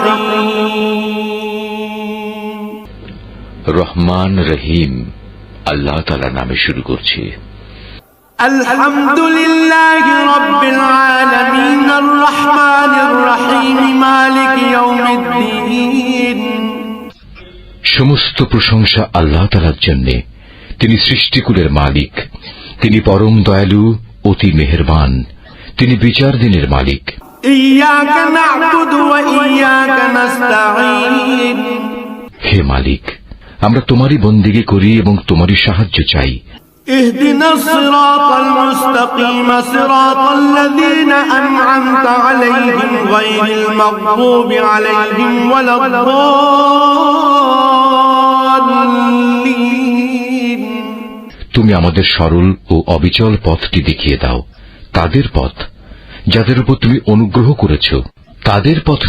الرحيم রহমান রহিম আল্লাহ তাআলার নামে শুরু করছি। الحمد لله رب العالمين الرحمن الرحيم مالك يوم الدين সমস্ত প্রশংসা আল্লাহ তাআলার জন্য। তিনি সৃষ্টিকুলের মালিক, তিনি পরম দয়ালু, অতি মেহেরবান, তিনি বিচার দিনের মালিক। إياك نعبد وإياك نستعين হে মালিক, আমরা তোমারই বন্দেগী করি এবং তোমারই সাহায্য চাই। اهدنا الصراط المستقيم صراط الذين أنعمت عليهم غير المغضوب عليهم ولا الضالين তুমি আমাদের সরল ও অবিচল পথটি দেখিয়ে দাও, তাদের পথ যাদের উপর তুমি অনুগ্রহ করেছ, তাদের পথ